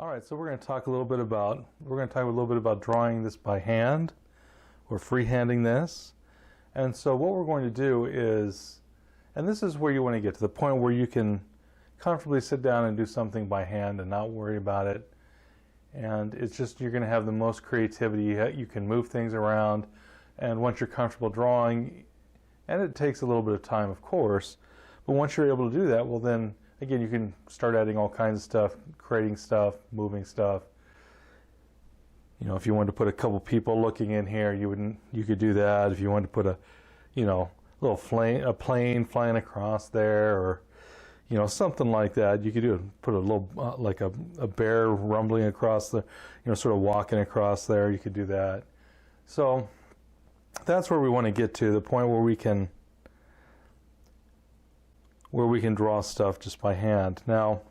All right, so we're going to talk a little bit about drawing this by hand or freehanding this. And so what we're going to do is, and this is where you want to get to the point where you can comfortably sit down and do something by hand and not worry about it. And it's just, you're going to have the most creativity. You can move things around, and once you're comfortable drawing, and it takes a little bit of time, of course, but once you're able to do that, well then, again, you can start adding all kinds of stuff, creating stuff, moving stuff. You know, if you wanted to put a couple people looking in here, you could do that. If you wanted to put a plane flying across there, or something like that, you could do it. Put a little like a bear rumbling across the, sort of walking across there. You could do that. So that's where we want to get to, the point where we can draw stuff just by hand. Now,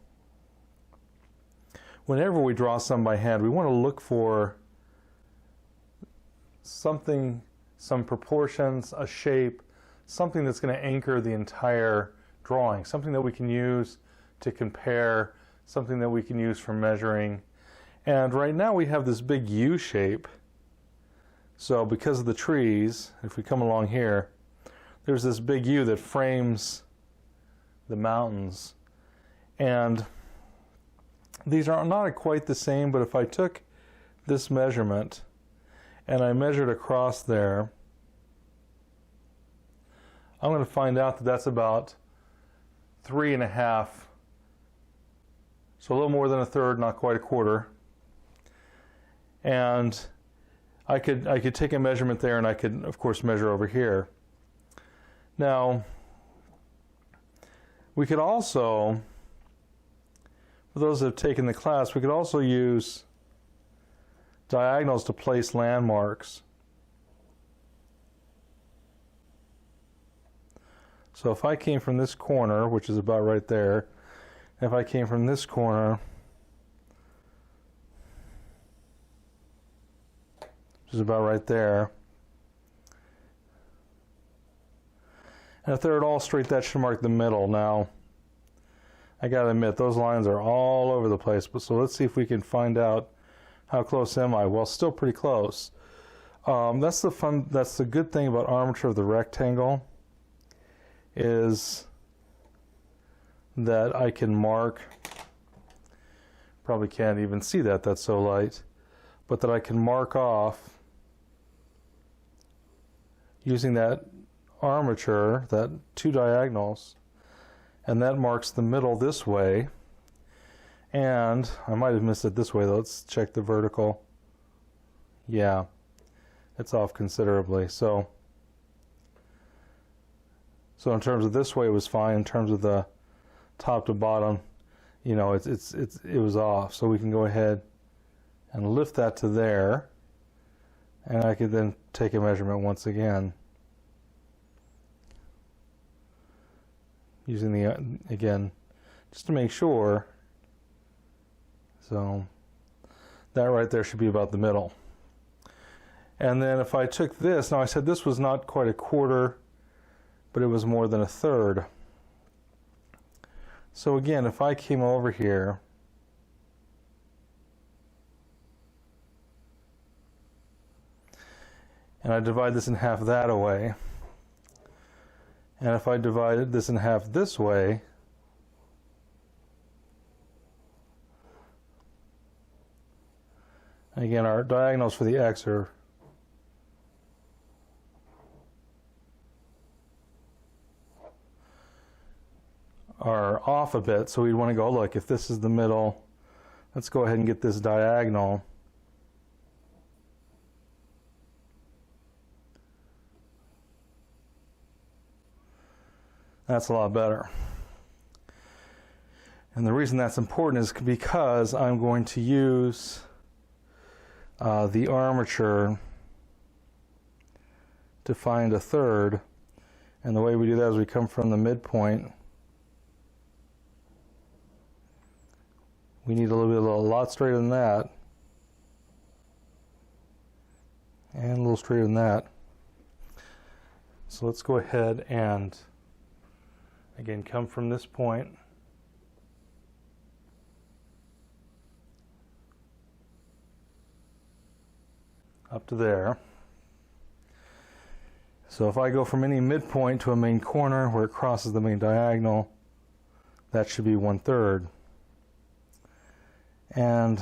whenever we draw something by hand, we want to look for something, some proportions, a shape, something that's going to anchor the entire drawing, something that we can use to compare, something that we can use for measuring. And right now we have this big U shape. So because of the trees, if we come along here, there's this big U that frames the mountains. And these are not quite the same, but if I took this measurement and I measured across there, I'm going to find out that that's about 3.5, so a little more than a third, not quite a quarter. And I could take a measurement there, and I could, of course, measure over here. Now, we could also, for those that have taken the class, we could also use diagonals to place landmarks. So if I came from this corner, which is about right there, if I came from this corner, which is about right there, and if they're at all straight, that should mark the middle. Now, I gotta admit, those lines are all over the place, but so let's see if we can find out how close am I. Well, still pretty close. That's the good thing about armature of the rectangle, is that I can mark, probably can't even see that, that's so light, but that I can mark off using that armature, that two diagonals, and that marks the middle this way. And I might have missed it this way though. Let's check the vertical. Yeah, it's off considerably. So in terms of this way, it was fine. In terms of the top to bottom, it was off. So we can go ahead and lift that to there, and I could then take a measurement once again, using the again, just to make sure. So that right there should be about the middle. And then if I took this, now I said this was not quite a quarter, but it was more than a third. So again, if I came over here and I divide this in half that way, and if I divided this in half this way, again, our diagonals for the X are off a bit, so we'd want to go, look, if this is the middle, let's go ahead and get this diagonal. That's a lot better. And the reason that's important is because I'm going to use the armature to find a third. And the way we do that is we come from the midpoint. We need a lot straighter than that, and a little straighter than that. So let's go ahead and again come from this point up to there. So if I go from any midpoint to a main corner where it crosses the main diagonal, that should be 1/3. And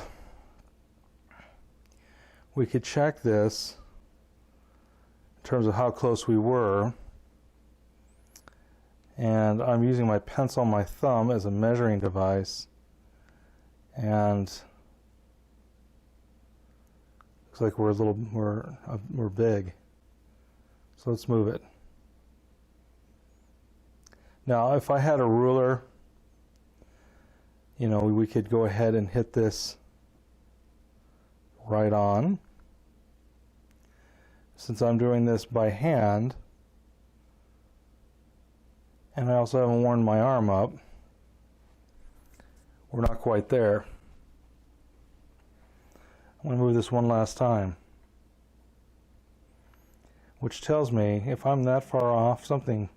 we could check this in terms of how close we were. And I'm using my pencil and my thumb as a measuring device. And looks like we're big. So let's move it. Now, if I had a ruler, you know, we could go ahead and hit this right on. Since I'm doing this by hand, and I also haven't warmed my arm up, we're not quite there. I'm going to move this one last time, which tells me if I'm that far off, something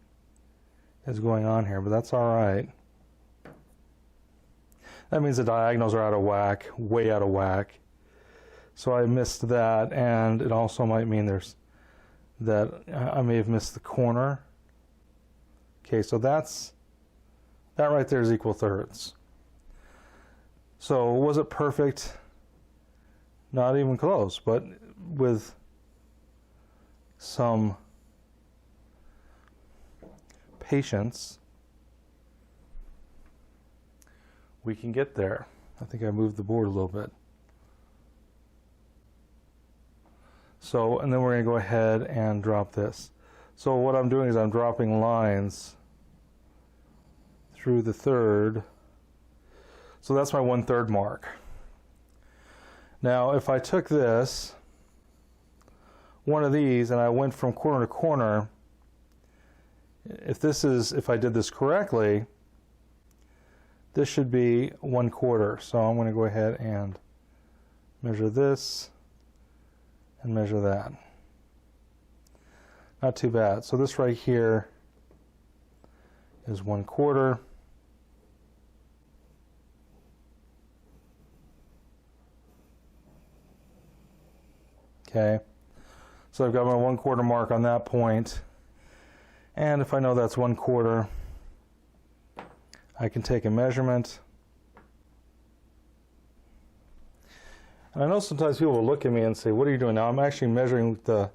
is going on here, but that's all right. That means the diagonals are out of whack, way out of whack. So I missed that, and it also might mean that I may have missed the corner. Okay, so that right there is equal thirds. So was it perfect? Not even close, but with some patience, we can get there. I think I moved the board a little bit. So, and then we're going to go ahead and drop this. So what I'm doing is I'm dropping lines through the third. So that's my 1/3 mark. Now, if I took this, one of these, and I went from corner to corner, if I did this correctly, this should be 1/4. So I'm going to go ahead and measure this and measure that. Not too bad. So this right here is 1/4. Okay. So I've got my 1/4 mark on that point. And if I know that's 1/4, I can take a measurement. And I know sometimes people will look at me and say, what are you doing now? I'm actually measuring the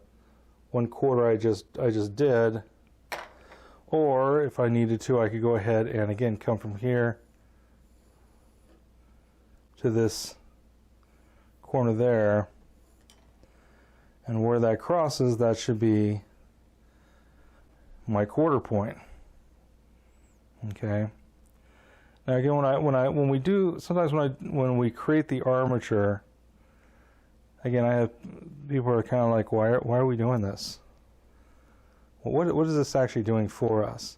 1/4 I just did. Or if I needed to, I could go ahead and again come from here to this corner there. And where that crosses, that should be my quarter point. Okay. Now again, when we create the armature, again, I have people are kind of like, why are we doing this? Well, what is this actually doing for us?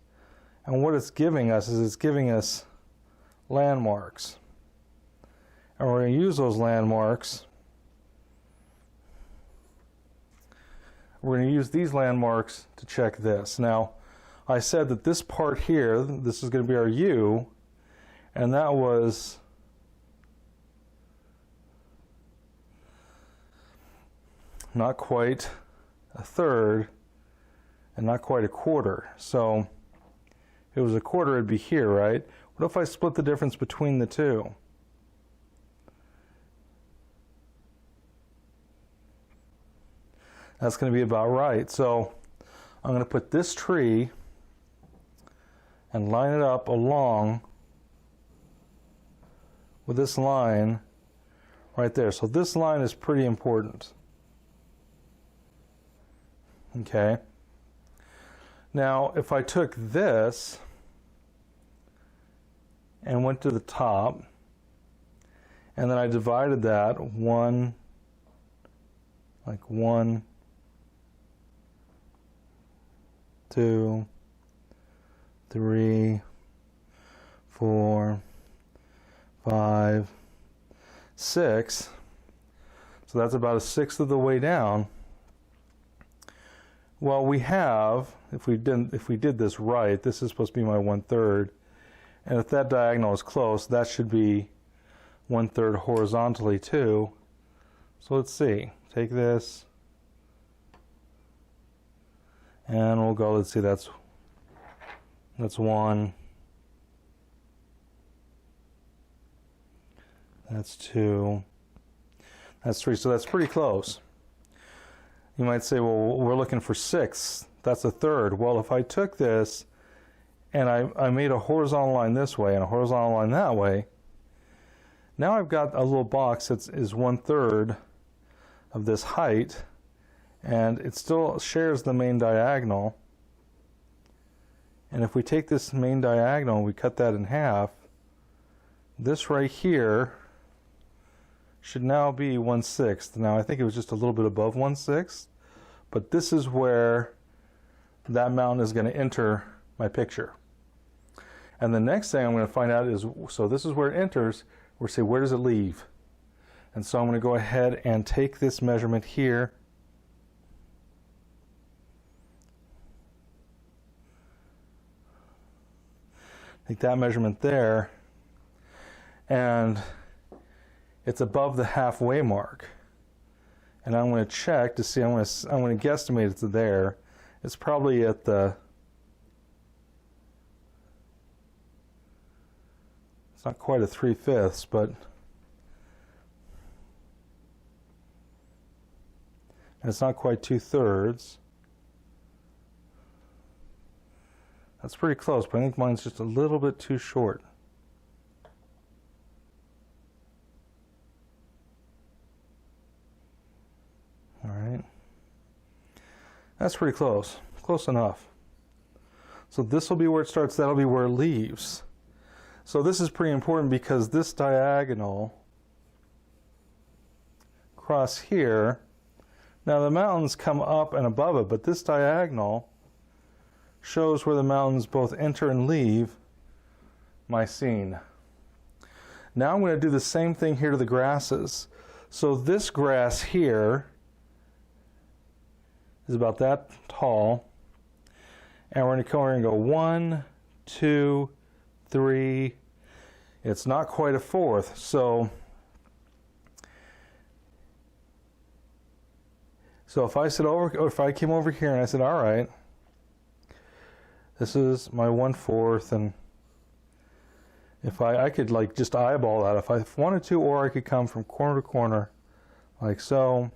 And what it's giving us is it's giving us landmarks, and we're going to use those landmarks. We're going to use these landmarks to check this. Now, I said that this part here, this is going to be our U, and that was not quite 1/3 and not quite 1/4. So if it was 1/4, it'd be here, right? What if I split the difference between the two? That's going to be about right. So I'm going to put this tree and line it up along with this line right there. So this line is pretty important. Okay. Now, if I took this and went to the top, and then I divided that 1, 2, 3, 4, 5, 6. So that's about 1/6 of the way down. Well, we have, if we did this right, this is supposed to be my 1/3, and if that diagonal is close, that should be 1/3 horizontally too. So let's see. Take this, And we'll go, let's see, that's 1. That's 2. That's 3. So that's pretty close. You might say, well, we're looking for 6. That's a third. Well, if I took this and I made a horizontal line this way and a horizontal line that way, now I've got a little box that is 1/3 of this height, and it still shares the main diagonal. And if we take this main diagonal and we cut that in half, this right here should now be 1/6. Now I think it was just a little bit above 1/6, but this is where that mountain is going to enter my picture. And the next thing I'm going to find out is, so this is where it enters, we're saying where does it leave? And so I'm going to go ahead and take this measurement here, take that measurement there, and it's above the halfway mark. And I'm going to check to see, I'm going to guesstimate it's there. It's probably at the, it's not quite a 3/5, but and it's not quite 2/3. That's pretty close, but I think mine's just a little bit too short. All right. That's pretty close. Close enough. So this will be where it starts, that'll be where it leaves. So this is pretty important because this diagonal across here, now the mountains come up and above it, but this diagonal shows where the mountains both enter and leave my scene. Now I'm going to do the same thing here to the grasses. So this grass here is about that tall, and we're going to come over and go 1, 2, 3. It's not quite a 4th, so if I said over, or if I came over here and I said, all right, this is my 1/4, and if I could like just eyeball that if I wanted to, or I could come from corner to corner like so,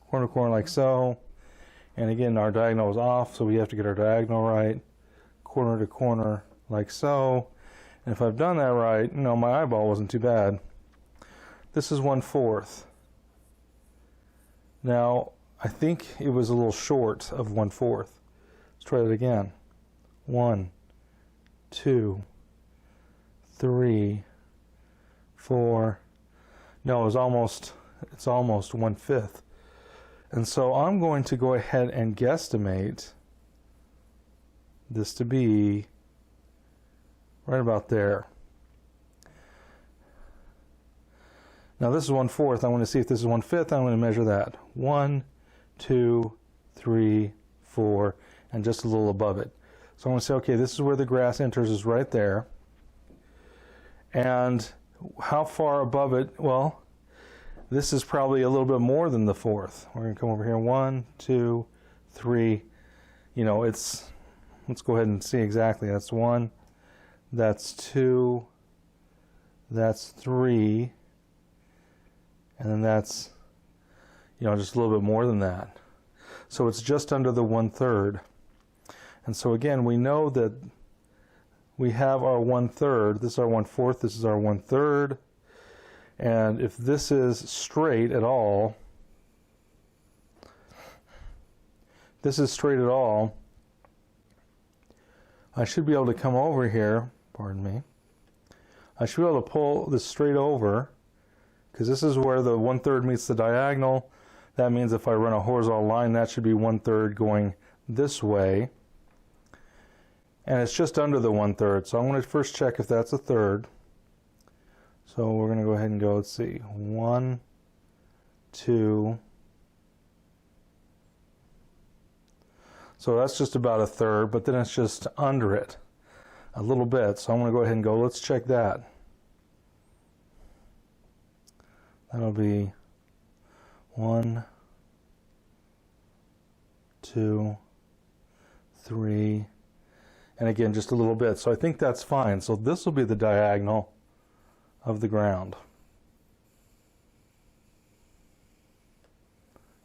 corner to corner like so, and again our diagonal is off, so we have to get our diagonal right, corner to corner like so. And if I've done that right, you know, my eyeball wasn't too bad. This is 1/4. Now I think it was a little short of 1/4. Let's try that again. 1, 2, 3, 4. No, it's almost 1/5. And so I'm going to go ahead and guesstimate this to be right about there. Now this is 1/4. I want to see if this is 1/5. I'm going to measure that. 1, 2, 3, 4, and just a little above it. So I'm going to say, okay, this is where the grass enters, is right there. And how far above it? Well, this is probably a little bit more than the 4th. We're going to come over here. 1, 2, 3. You know, let's go ahead and see exactly. That's 1. That's 2. That's 3. And then that's, you know, just a little bit more than that. So it's just under the 1/3. And so again, we know that we have our 1/3. This is our 1/4. This is our 1/3. And if this is straight at all, I should be able to come over here, pardon me, I should be able to pull this straight over, because this is where the 1/3 meets the diagonal. That means if I run a horizontal line, that should be 1/3 going this way. And it's just under the 1/3. So I'm going to first check if that's a third. So we're going to go ahead and go, let's see, 1, 2. So that's just about a third, but then it's just under it a little bit. So I'm going to go ahead and go, let's check that. That'll be 1, 2, 3, and again just a little bit. So I think that's fine. So this will be the diagonal of the ground.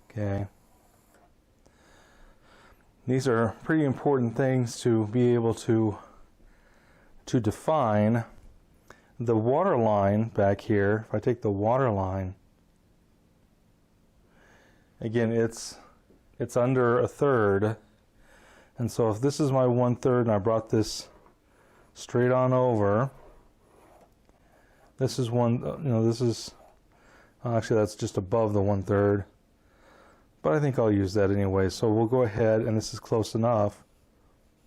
Okay. These are pretty important things to be able to define. The water line back here, if I take the water line, again it's under a third, and so if this is my 1/3 and I brought this straight on over, this is this is actually that's just above the 1/3, but I think I'll use that anyway. So we'll go ahead, and this is close enough,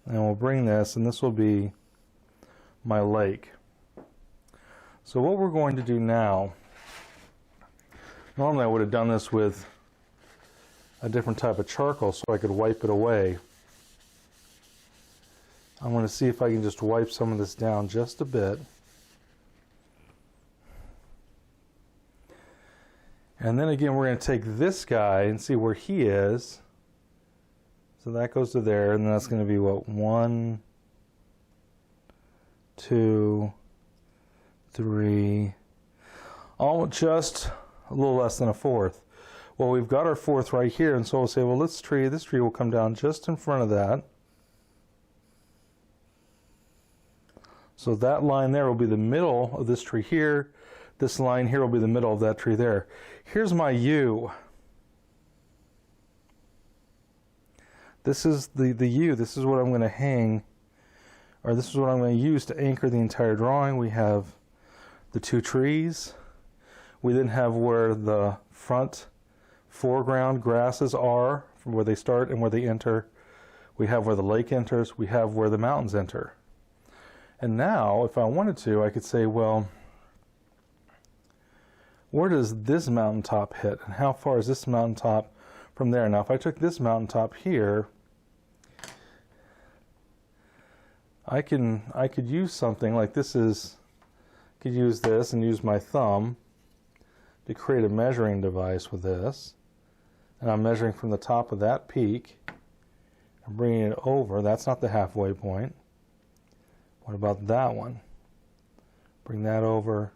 and we'll bring this, and this will be my lake. So what we're going to do now, normally I would have done this with a different type of charcoal so I could wipe it away. I'm going to see if I can just wipe some of this down just a bit. And then again, we're going to take this guy and see where he is. So that goes to there, and that's going to be what, 1, 2, 3, almost just a little less than a 1/4. Well, we've got our 1/4 right here, and so we'll say, well, this tree will come down just in front of that. So that line there will be the middle of this tree here. This line here will be the middle of that tree there. Here's my U. This is the U. This is what I'm going to hang, or this is what I'm going to use to anchor the entire drawing. We have the 2 trees. We then have where the front foreground grasses are, from where they start and where they enter. We have where the lake enters. We have where the mountains enter. And now, if I wanted to, I could say, well, where does this mountaintop hit? And how far is this mountaintop from there? Now, if I took this mountaintop here, I could use something like this could use this and use my thumb to create a measuring device with this. And I'm measuring from the top of that peak and bringing it over. That's not the halfway point. What about that one? Bring that over.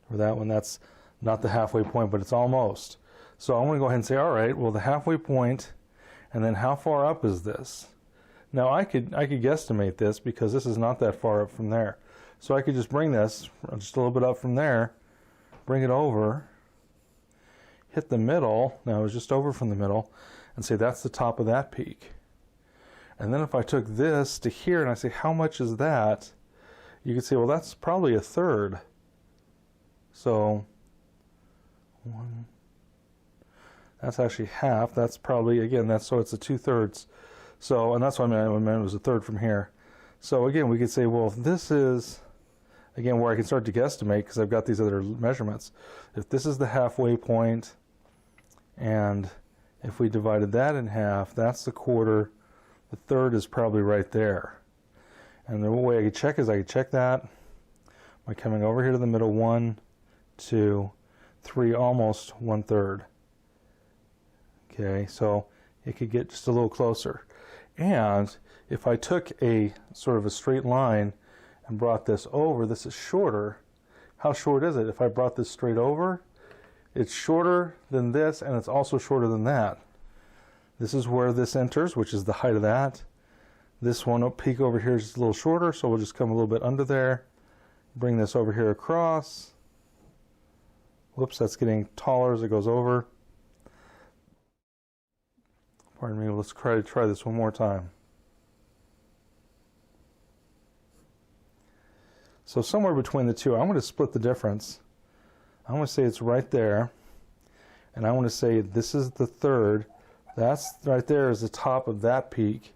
Or that one, that's not the halfway point, but it's almost. So I'm going to go ahead and say, all right, well, the halfway point, and then how far up is this? Now I could guesstimate this because this is not that far up from there. So I could just bring this just a little bit up from there, bring it over, hit the middle. Now it was just over from the middle, and say that's the top of that peak. And then if I took this to here and I say, how much is that? You could say, well, that's probably a 1/3. So that's actually half. That's probably, again, so it's a 2/3. So, and that's what I meant it was a 1/3 from here. So again, we could say, well, if this is, again, where I can start to guesstimate because I've got these other measurements. If this is the halfway point, and if we divided that in half, that's the 1/4. The 1/3 is probably right there. And the way I could check is I could check that by coming over here to the middle, 1, 2, 3, almost 1/3. Okay, so it could get just a little closer. And if I took a sort of a straight line and brought this over, this is shorter. How short is it? If I brought this straight over, it's shorter than this, and it's also shorter than that. This is where this enters, which is the height of that. This one peak over here is just a little shorter, so we'll just come a little bit under there. Bring this over here across. Whoops, that's getting taller as it goes over. Pardon me, let's try this one more time. So somewhere between the two, I'm going to split the difference. I'm going to say it's right there, and I want to say this is the 1/3. That's right there is the top of that peak,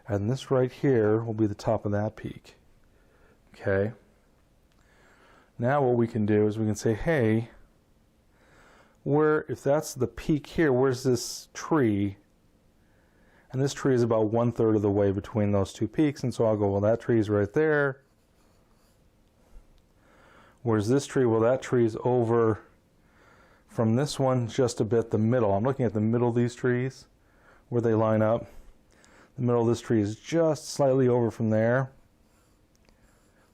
and this right here will be the top of that peak. Okay. Now what we can do is we can say, hey, if that's the peak here, where's this tree? And this tree is about 1/3 of the way between those two peaks, and so I'll go, well, that tree is right there. Where's this tree? Well, that tree is over from this one just a bit, the middle. I'm looking at the middle of these trees. where they line up. The middle of this tree is just slightly over from there.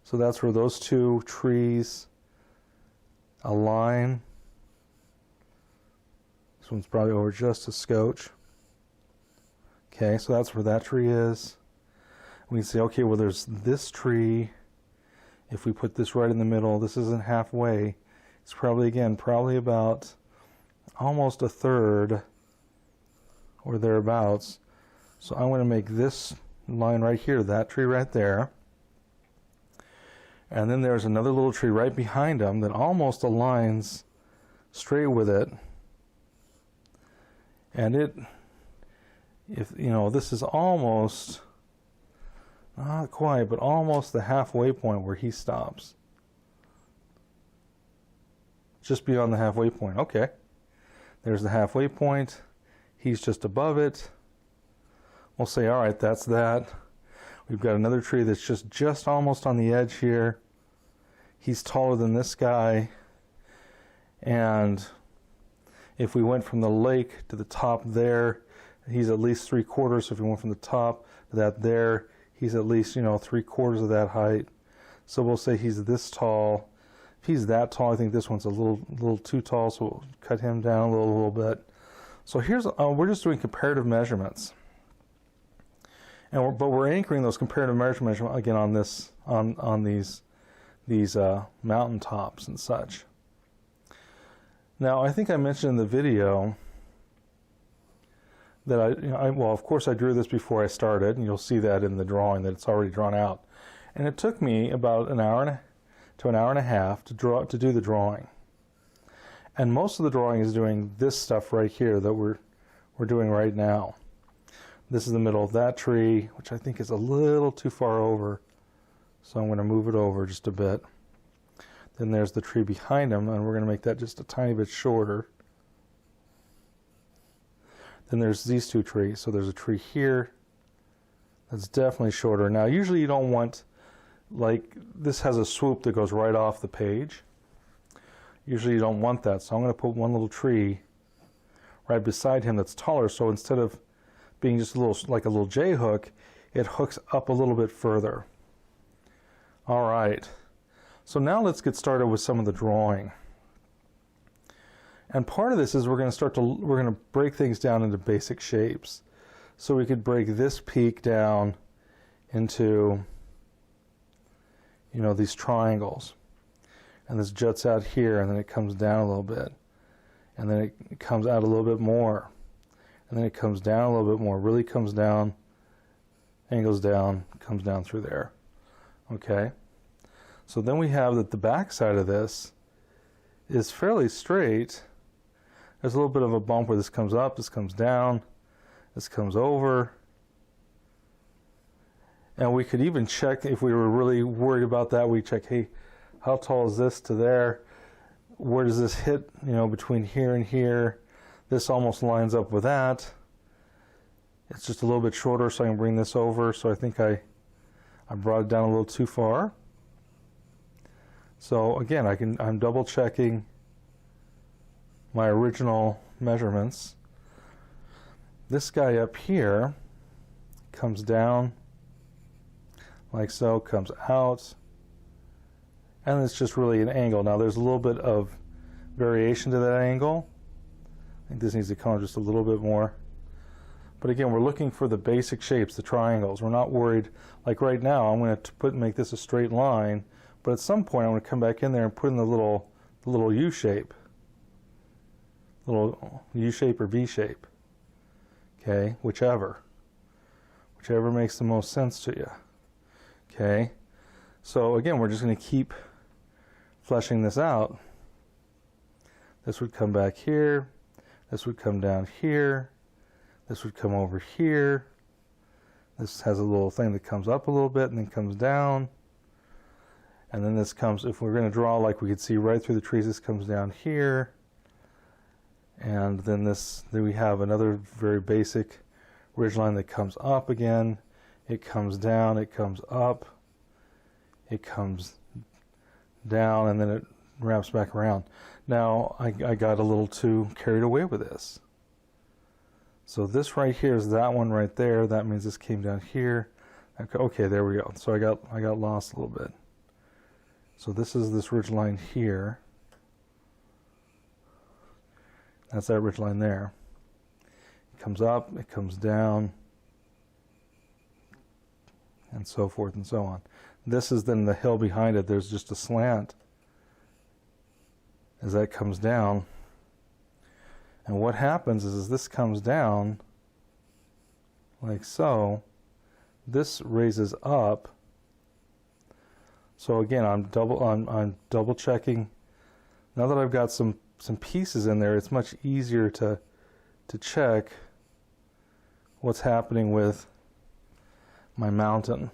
So that's where those two trees align. This one's probably over just a scotch. Okay, so that's where that tree is. We can say, okay, well, there's this tree. If we put this right in the middle, this isn't halfway. It's probably, again, probably about almost a third or thereabouts. So I'm going to make this line right here, that tree right there. And then there's another little tree right behind them that almost aligns straight with it. And it, if you know, this is almost, not quite, but almost the halfway point where he stops. Just beyond the halfway point. Okay. There's the halfway point. He's just above it. We'll say, all right, that's that. We've got another tree that's just almost on the edge here. He's taller than this guy. And if we went from the lake to the top there, he's at least 3/4. So if we went from the top to that there, he's at least, 3/4 of that height. So we'll say he's this tall. If he's that tall, I think this one's a little too tall, so we'll cut him down a little bit. So here's, we're just doing comparative measurements. But we're anchoring those comparative measurements again on this, on these mountain tops and such. Now, I think I mentioned in the video that well, of course, I drew this before I started, and you'll see that in the drawing that it's already drawn out. And it took me about an hour to an hour and a half to do the drawing. And most of the drawing is doing this stuff right here that we're doing right now. This is the middle of that tree, which I think is a little too far over. So I'm going to move it over just a bit. Then there's the tree behind him, and we're going to make that just a tiny bit shorter. Then there's these two trees. So there's a tree here that's definitely shorter. Now, usually you don't want, like, this has a swoop that goes right off the page. Usually you don't want that. So I'm going to put one little tree right beside him that's taller. So instead of being just a little, like a little J hook, it hooks up a little bit further. All right. So now let's get started with some of the drawing. And part of this is we're going to break things down into basic shapes. So we could break this peak down into, these triangles. And this juts out here, and then it comes down a little bit. And then it comes out a little bit more. And then it comes down a little bit more, really comes down, angles down, comes down through there. Okay? So then we have that the back side of this is fairly straight. There's a little bit of a bump where this comes up, this comes down, this comes over. And we could even check, if we were really worried about that, we check, hey, how tall is this to there? Where does this hit, between here and here? This almost lines up with that. It's just a little bit shorter, so I can bring this over. So I think I brought it down a little too far. So again, I'm double checking my original measurements. This guy up here comes down like so, comes out, and it's just really an angle. Now there's a little bit of variation to that angle. I think this needs to come just a little bit more. But again, we're looking for the basic shapes, the triangles. We're not worried, like right now, I'm going to make this a straight line, but at some point I'm going to come back in there and put in the little U shape. Little U shape or V shape. Okay, whichever makes the most sense to you. Okay, so again, we're just going to keep fleshing this out. This would come back here. This would come down here. This would come over here. This has a little thing that comes up a little bit and then comes down. And then this comes, if we're going to draw like we could see right through the trees, this comes down here. And then we have another very basic ridgeline that comes up again. It comes down, it comes up, it comes down, and then it wraps back around. Now, I got a little too carried away with this. So this right here is that one right there. That means this came down here. Okay, there we go. So I got lost a little bit. So this is this ridge line here. That's that ridge line there. It comes up, it comes down, and so forth and so on. This is then the hill behind it. There's just a slant as that comes down. And what happens is this comes down like so. This raises up. So again, I'm double checking. Now that I've got some pieces in there, it's much easier to check what's happening with my mountain.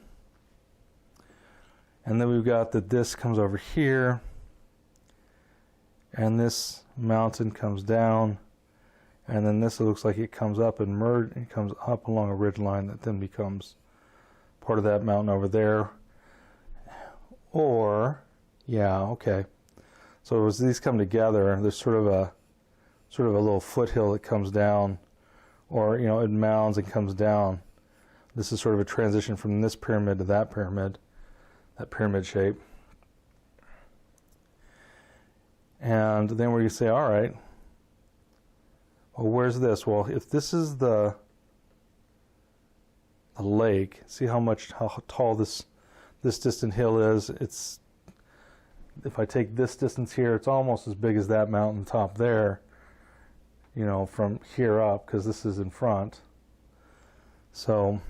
And then we've got that this comes over here, and this mountain comes down, and then this looks like it comes up and it comes up along a ridge line that then becomes part of that mountain over there. Or, yeah, okay. So as these come together, there's sort of a little foothill that comes down, or it mounds and comes down. This is sort of a transition from this pyramid to that pyramid shape. And then we say, all right, well, where's this? Well, if this is the lake, see how tall this distant hill is. If I take this distance here, it's almost as big as that mountain top there, from here up, because this is in front. So,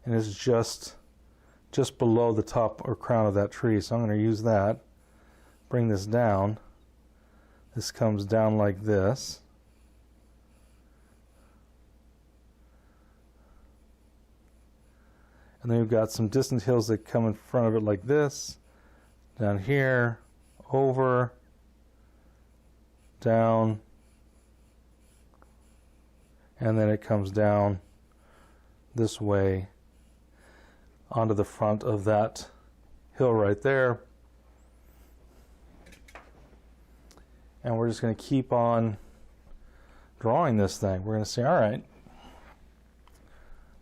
and it's just below the top or crown of that tree. So I'm going to use that, bring this down. This comes down like this. And then we've got some distant hills that come in front of it like this, down here, over, down, and then it comes down this way onto the front of that hill right there. And we're just going to keep on drawing this thing. We're going to say, all right,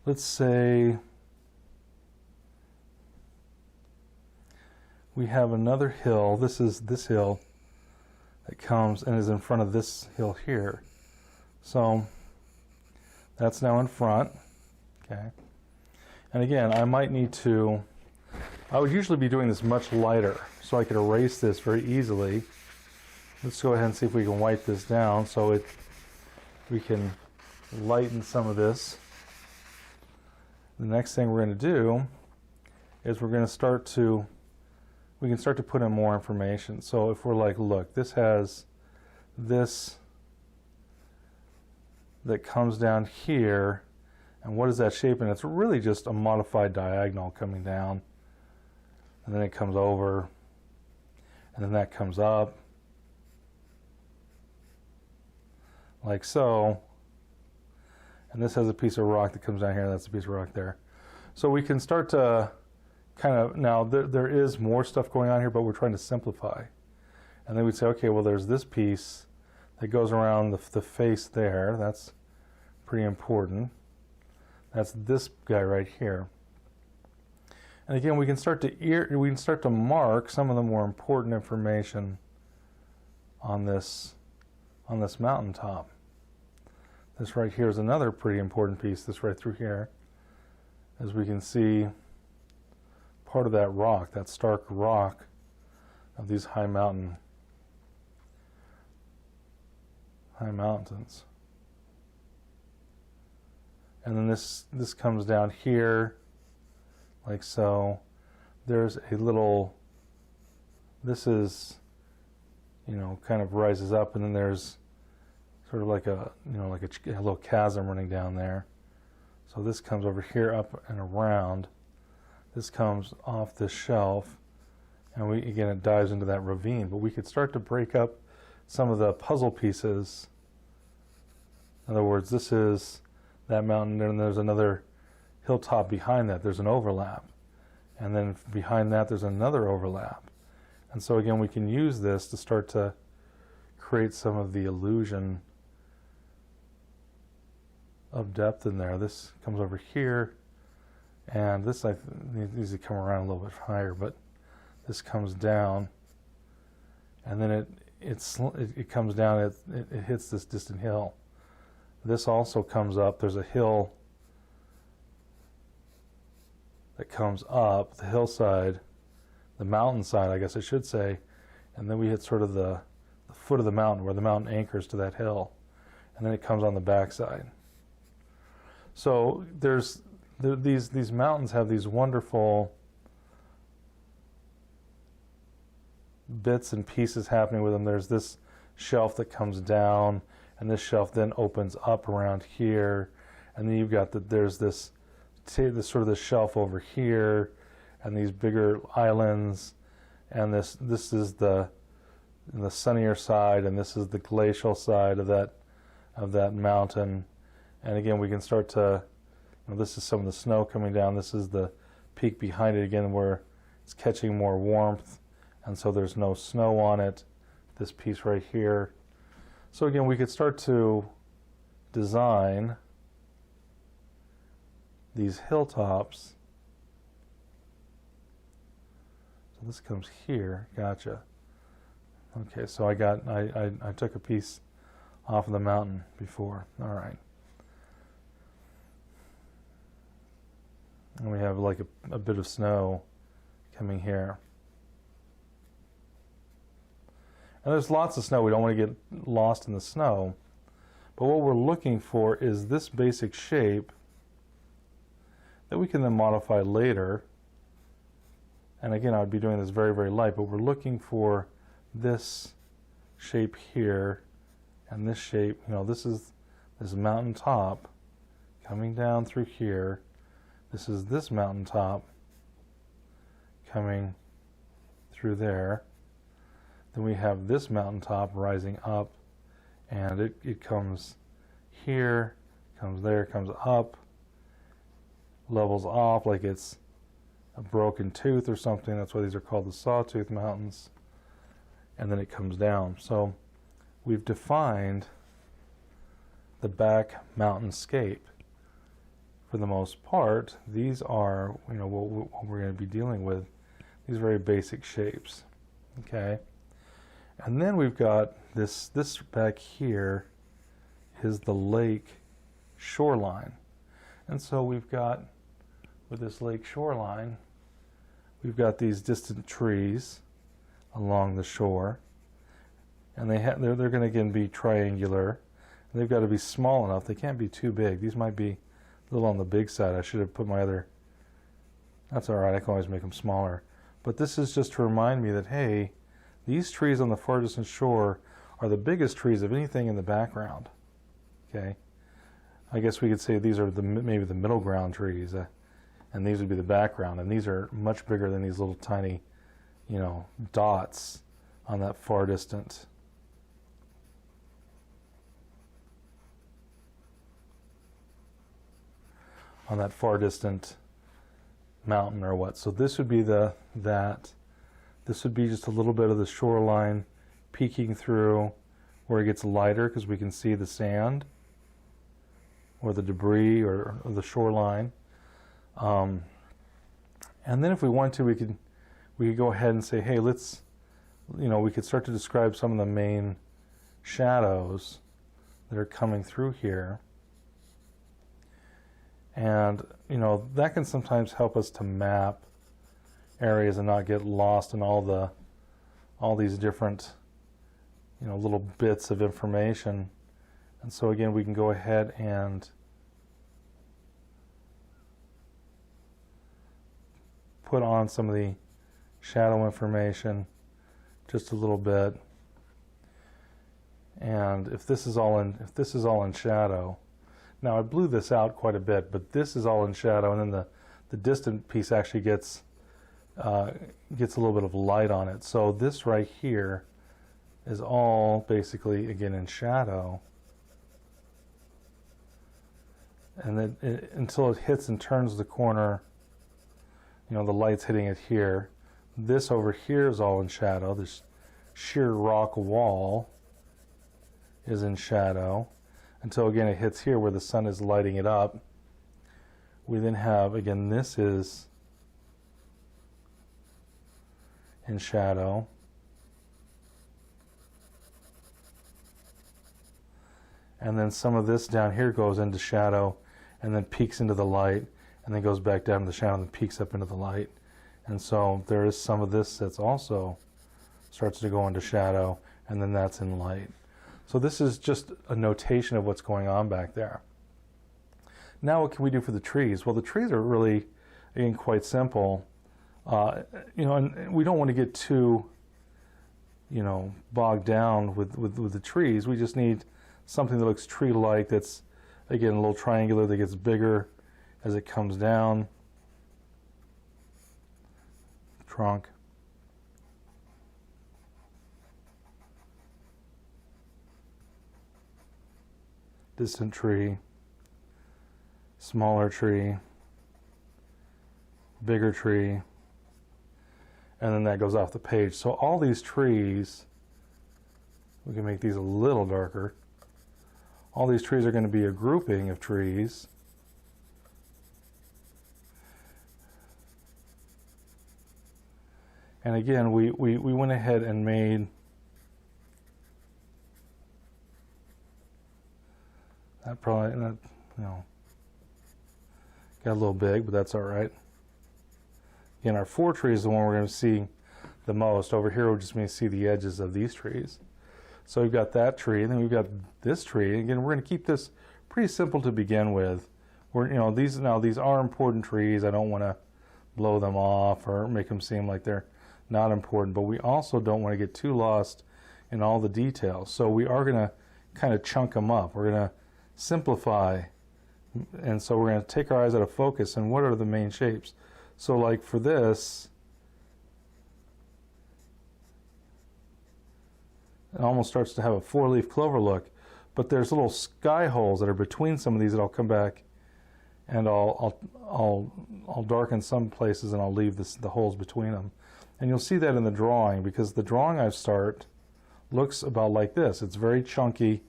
let's say we have another hill. This is this hill that comes and is in front of this hill here. So that's now in front. Okay. And again, I would usually be doing this much lighter, so I could erase this very easily. Let's go ahead and see if we can wipe this down so we can lighten some of this. The next thing we're going to do is we can start to put in more information. So if we're like, look, this has this that comes down here, and what is that shape? And it's really just a modified diagonal coming down, and then it comes over, and then that comes up like so, and this has a piece of rock that comes down here. That's a piece of rock there. So we can start to kind of, now there is more stuff going on here, but we're trying to simplify. And then we'd say, okay, well, there's this piece that goes around the face there. That's pretty important. That's this guy right here. And again, we can start to mark some of the more important information on this mountaintop. This right here is another pretty important piece. This right through here, as we can see, part of that rock, that stark rock of these high mountains. And then this comes down here like so. There's a little, this is, kind of rises up, and then there's sort of like a little chasm running down there. So this comes over here up and around. This comes off this shelf, and again it dives into that ravine. But we could start to break up some of the puzzle pieces. In other words, this is that mountain, and there's another hilltop behind that. There's an overlap, and then behind that there's another overlap. And so again, we can use this to start to create some of the illusion of depth in there. This comes over here, and this I needs to come around a little bit higher, but this comes down, and then it comes down, it hits this distant hill. This also comes up. There's a hill that comes up, the hillside, the mountainside, I guess I should say, and then we hit sort of the foot of the mountain where the mountain anchors to that hill, and then it comes on the backside. So these mountains have these wonderful bits and pieces happening with them. There's this shelf that comes down, and this shelf then opens up around here, and then you've got there's this sort of the shelf over here, and these bigger islands, and this is the sunnier side, and this is the glacial side of that mountain. And again, we can start to, this is some of the snow coming down. This is the peak behind it again, where it's catching more warmth, and so there's no snow on it. This piece right here. So again, we could start to design these hilltops. So this comes here. Gotcha. Okay, so I took a piece off of the mountain before. All right. And we have like a bit of snow coming here. And there's lots of snow. We don't want to get lost in the snow. But what we're looking for is this basic shape that we can then modify later. And again, I would be doing this very, very light, but we're looking for this shape here and this shape. This is this mountain top coming down through here. This is this mountain top coming through there. Then we have this mountaintop rising up, and it comes here, comes there, comes up, levels off like it's a broken tooth or something. That's why these are called the Sawtooth Mountains. And then it comes down. So we've defined the back mountainscape. For the most part, these are what we're going to be dealing with, these very basic shapes. Okay. And then we've got this back here is the lake shoreline. And so we've got, with this lake shoreline, we've got these distant trees along the shore. And they're going to again be triangular. And they've got to be small enough. They can't be too big. These might be a little on the big side. I should have put my other, that's all right, I can always make them smaller. But this is just to remind me that, hey, these trees on the far distant shore are the biggest trees of anything in the background. Okay, I guess we could say these are maybe the middle ground trees, and these would be the background. And these are much bigger than these little tiny, dots on that far distant. On that far distant mountain or what. So this would be this would be just a little bit of the shoreline peeking through where it gets lighter because we can see the sand or the debris or the shoreline. And then if we want to, we could go ahead and say, hey, let's, we could start to describe some of the main shadows that are coming through here. And, that can sometimes help us to map areas and not get lost in all these different, little bits of information. And so again, we can go ahead and put on some of the shadow information just a little bit. And if this is all in shadow, now I blew this out quite a bit, but this is all in shadow, and then the distant piece actually gets a little bit of light on it. So this right here is all basically again in shadow, and then until it hits and turns the corner, the light's hitting it here. This over here is all in shadow. This sheer rock wall is in shadow until again it hits here where the sun is lighting it up. We then have, again, this is in shadow. And then some of this down here goes into shadow and then peeks into the light and then goes back down to the shadow and then peeks up into the light. And so there is some of this that's also starts to go into shadow and then that's in light. So this is just a notation of what's going on back there. Now what can we do for the trees? Well, the trees are really, again, quite simple. And we don't want to get too, bogged down with the trees. We just need something that looks tree-like, that's, again, a little triangular, that gets bigger as it comes down. Trunk. Distant tree. Smaller tree. Bigger tree. And then that goes off the page. So all these trees, we can make these a little darker. All these trees are going to be a grouping of trees. And again, we went ahead and made that probably, got a little big, but that's all right. Again, our 4 tree is the one we're going to see the most. Over here, we're just going to see the edges of these trees. So we've got that tree, and then we've got this tree. Again, we're going to keep this pretty simple to begin with. These are important trees. I don't want to blow them off or make them seem like they're not important, but we also don't want to get too lost in all the details. So we are going to kind of chunk them up. We're going to simplify, and so we're going to take our eyes out of focus and what are the main shapes. So like for this, it almost starts to have a 4-leaf clover look, but there's little sky holes that are between some of these that I'll come back and I'll darken some places and I'll leave the holes between them. And you'll see that in the drawing, because the drawing I start looks about like this. It's very chunky,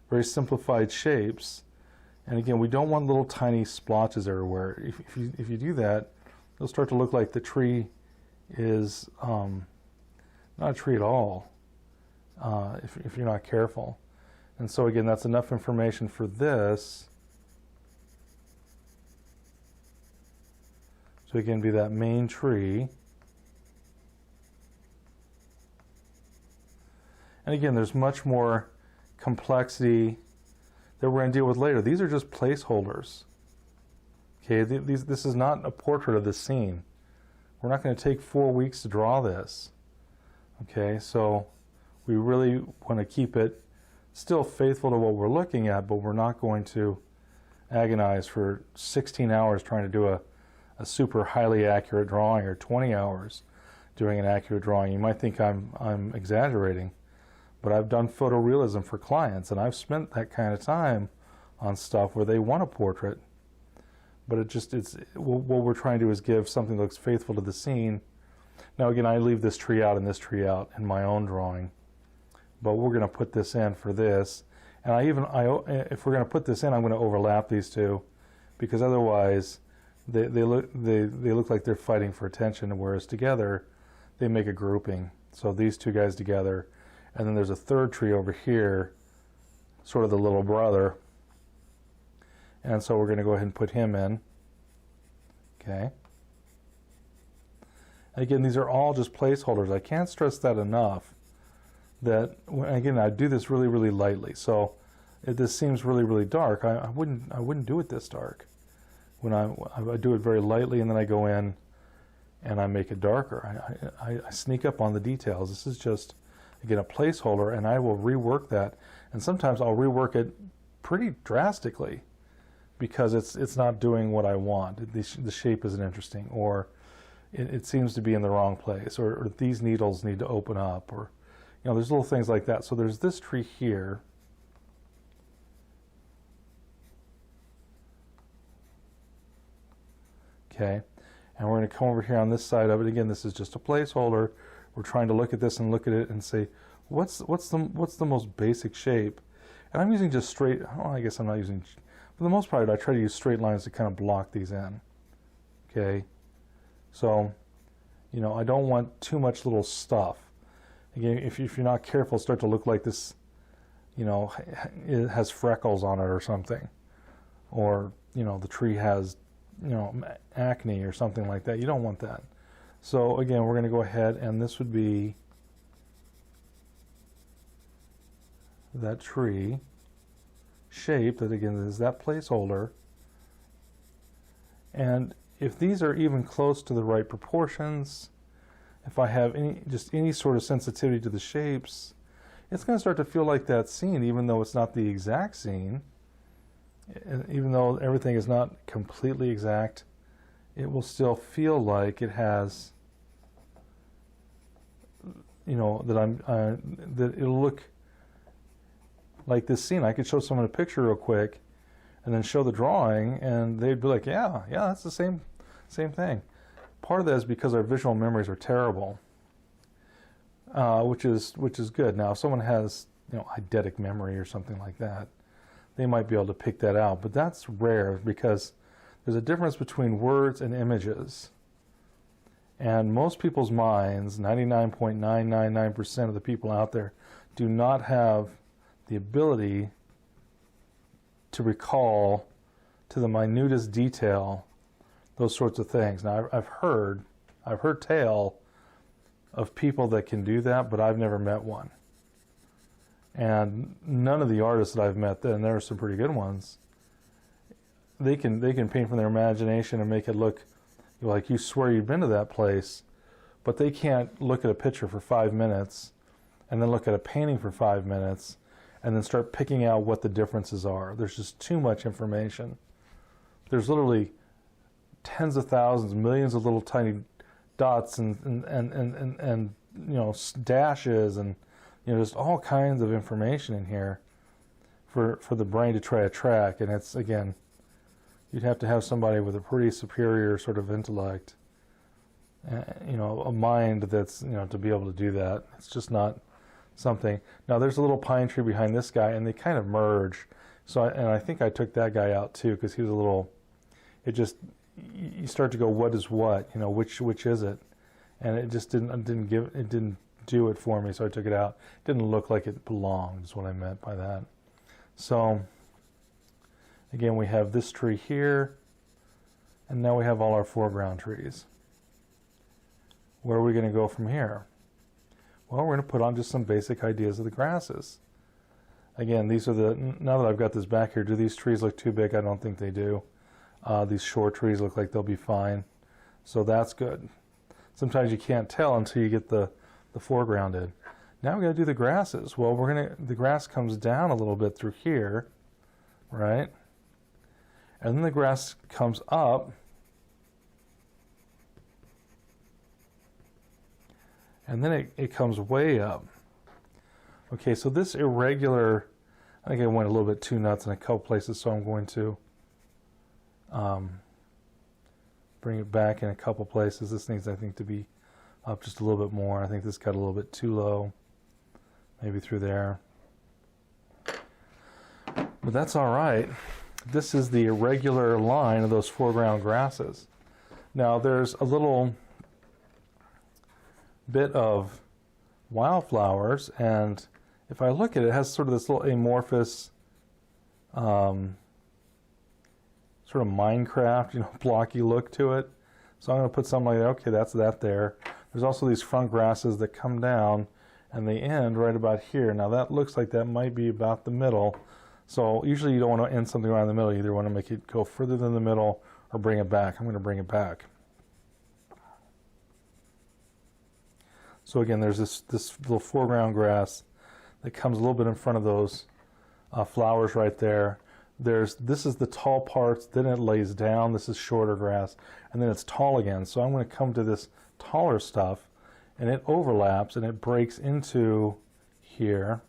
very simplified shapes. And again, we don't want little tiny splotches everywhere. If you do that, it'll start to look like the tree is not a tree at all. If you're not careful. And so again, that's enough information for this. So again, be that main tree. And again, there's much more complexity that we're going to deal with later. These are just placeholders. Okay, this is not a portrait of the scene. We're not going to take 4 weeks to draw this. Okay, so we really want to keep it still faithful to what we're looking at, but we're not going to agonize for 16 hours trying to do a super highly accurate drawing, or 20 hours doing an accurate drawing. You might think I'm exaggerating, but I've done photorealism for clients, and I've spent that kind of time on stuff where they want a portrait, but what we're trying to do is give something that looks faithful to the scene. Now again, I leave this tree out and this tree out in my own drawing, but we're going to put this in for this. And if we're going to put this in, I'm going to overlap these two, because otherwise they look like they're fighting for attention, whereas together they make a grouping. So these two guys together, and then there's a third tree over here, sort of the little brother. And so we're going to go ahead and put him in. Okay. And again, these are all just placeholders. I can't stress that enough. That, again, I do this really, really lightly. So if this seems really, really dark, I wouldn't do it this dark. When I do it very lightly, and then I go in and I make it darker. I sneak up on the details. This is just, again, a placeholder, and I will rework that. And sometimes I'll rework it pretty drastically because it's not doing what I want. The shape isn't interesting, or it seems to be in the wrong place, or these needles need to open up, or there's little things like that. So there's this tree here. Okay, and we're going to come over here on this side of it. Again, this is just a placeholder. We're trying to look at this and look at it and say, what's the most basic shape? And I'm using just straight, well, I guess I'm not using, for the most part, I try to use straight lines to kind of block these in. Okay, so, you know, I don't want too much little stuff. Again, if you're not careful, it'll start to look like this, you know, it has freckles on it or something. Or, you know, the tree has, you know, acne or something like that. You don't want that. So again, we're going to go ahead, and this would be that tree shape that, again, is that placeholder. And if these are even close to the right proportions, if I have any sort of sensitivity to the shapes, it's going to start to feel like that scene, even though it's not the exact scene. And even though everything is not completely exact, it will still feel like it has, you know, that it'll look like this scene. I could show someone a picture real quick and then show the drawing, and they'd be like, yeah, that's the same thing. Part of that is because our visual memories are terrible, which is good. Now, if someone has, you know, eidetic memory or something like that, they might be able to pick that out, but that's rare because there's a difference between words and images. And most people's minds, 99.999% of the people out there, do not have the ability to recall to the minutest detail those sorts of things. Now, I've heard tale of people that can do that, but I've never met one. And none of the artists that I've met, and there are some pretty good ones, they can paint from their imagination and make it look like you swear you've been to that place, but they can't look at a picture for 5 minutes and then look at a painting for 5 minutes and then start picking out what the differences are. There's just too much information. There's literally tens of thousands, millions of little tiny dots and you know, dashes and, you know, just all kinds of information in here for the brain to try to track. And it's, again, you'd have to have somebody with a pretty superior sort of intellect, you know, a mind that's, you know, to be able to do that. It's just not something. Now, there's a little pine tree behind this guy, and they kind of merge. So, I think I took that guy out too, because he was a little, it just, you start to go, what is what? You know, which is it? And it just didn't do it for me, so I took it out. It didn't look like it belonged, is what I meant by that. So, again, we have this tree here, and now we have all our foreground trees. Where are we going to go from here? Well, we're going to put on just some basic ideas of the grasses. Again, these are now that I've got this back here, do these trees look too big? I don't think they do. These short trees look like they'll be fine. So that's good. Sometimes you can't tell until you get the foreground in. Now we got to do the grasses. Well, the grass comes down a little bit through here, right? And then the grass comes up, and then it comes way up. Okay, so this irregular, I think I went a little bit too nuts in a couple places, so I'm going to bring it back in a couple places. This needs, I think, to be up just a little bit more. I think this got a little bit too low, maybe through there. But that's all right. This is the irregular line of those foreground grasses. Now, there's a little bit of wildflowers, and if I look at it, it has sort of this little amorphous sort of Minecraft, you know, blocky look to it. So I'm going to put something like that. Okay, that's that there. There's also these front grasses that come down, and they end right about here. Now that looks like that might be about the middle. So usually you don't want to end something around the middle. You either want to make it go further than the middle or bring it back. I'm going to bring it back. So again, there's this little foreground grass that comes a little bit in front of those flowers right there. This is the tall parts, then it lays down. This is shorter grass, and then it's tall again. So I'm going to come to this taller stuff, and it overlaps, and it breaks into here.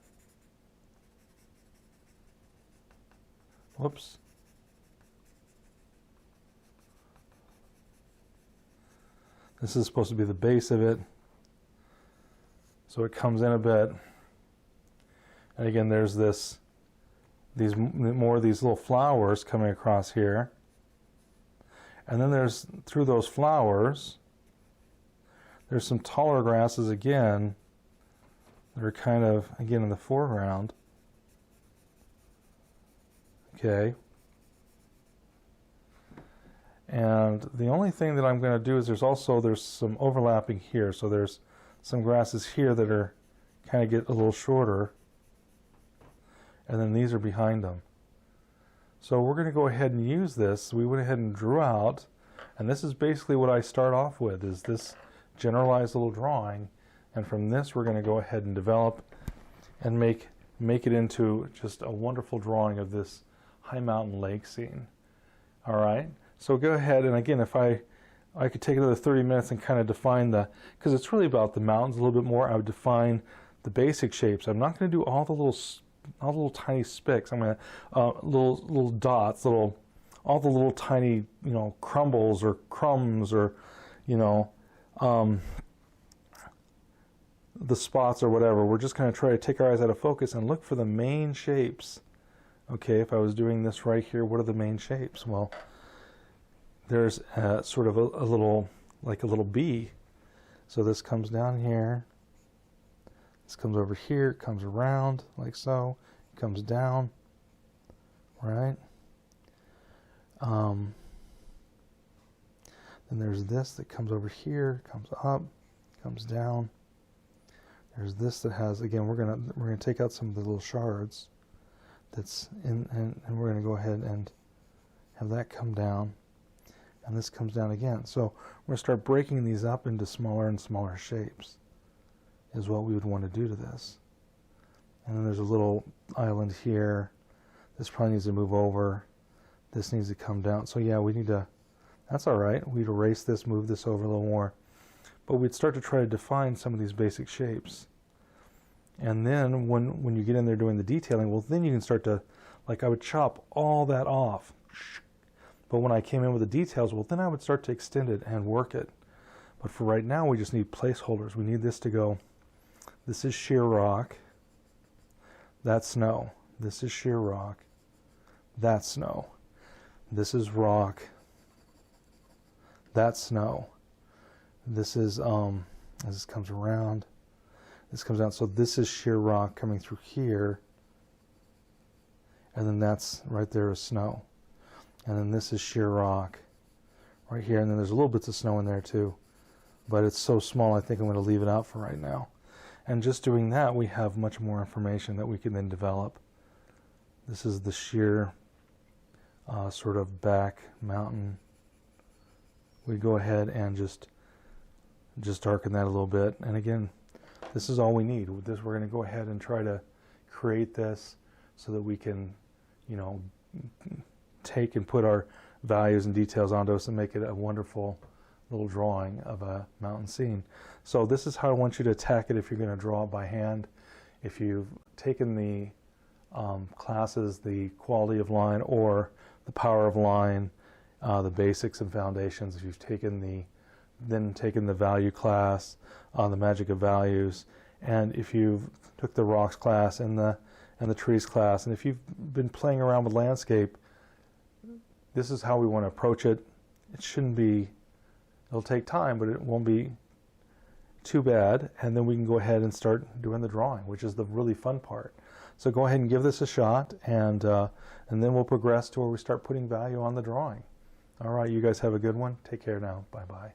Whoops. This is supposed to be the base of it. So it comes in a bit. And again, there's this more of these little flowers coming across here. And then there's, through those flowers, there's some taller grasses again that are kind of, again, in the foreground. Okay. And the only thing that I'm going to do is there's some overlapping here. So there's some grasses here that are kind of get a little shorter. And then these are behind them. So we're going to go ahead and use this. We went ahead and drew out, and this is basically what I start off with, is this generalized little drawing. And from this we're going to go ahead and develop and make it into just a wonderful drawing of this high mountain lake scene. All right, so go ahead, and again, if I could take another 30 minutes and kind of define because it's really about the mountains a little bit more. I would define the basic shapes. I'm not going to do all the little tiny spicks. I'm going to little dots, all the little tiny, crumbles or crumbs, or the spots or whatever. We're just going to try to take our eyes out of focus and look for the main shapes. Okay, if I was doing this right here, what are the main shapes? Well, there's sort of a little, like a little bee. So this comes down here. This comes over here, it comes around like so, it comes down, right? Then there's this that comes over here, comes up, comes down. There's this that has, again, we're gonna take out some of the little shards that's in, and we're gonna go ahead and have that come down, and this comes down again. So we're gonna start breaking these up into smaller and smaller shapes, is what we would want to do to this. And then there's a little island here. This probably needs to move over. This needs to come down. So yeah, we need to, that's all right. We'd erase this, move this over a little more. But we'd start to try to define some of these basic shapes. And then when you get in there doing the detailing, well, then you can start to, like I would chop all that off. But when I came in with the details, well, then I would start to extend it and work it. But for right now, we just need placeholders. We need this to go, this is sheer rock, that's snow. This is sheer rock, that's snow. This is rock, that's snow. This is, as this comes around, this comes out. So this is sheer rock coming through here. And then that's right there is snow. And then this is sheer rock right here. And then there's a little bits of snow in there too. But it's so small, I think I'm going to leave it out for right now. And just doing that, we have much more information that we can then develop. This is the sheer sort of back mountain. We go ahead and just darken that a little bit. And again, this is all we need. With this, we're going to go ahead and try to create this so that we can, take and put our values and details onto us and make it a wonderful little drawing of a mountain scene. So this is how I want you to attack it if you're going to draw it by hand. If you've taken the classes, the quality of line or the power of line, the basics and foundations, if you've taken the value class, the magic of values, and if you've took the rocks class and the trees class, and if you've been playing around with landscape, this is how we want to approach it. It shouldn't be, it'll take time, but it won't be too bad, and then we can go ahead and start doing the drawing, which is the really fun part. So go ahead and give this a shot, and then we'll progress to where we start putting value on the drawing. All right, you guys have a good one. Take care now. Bye-bye.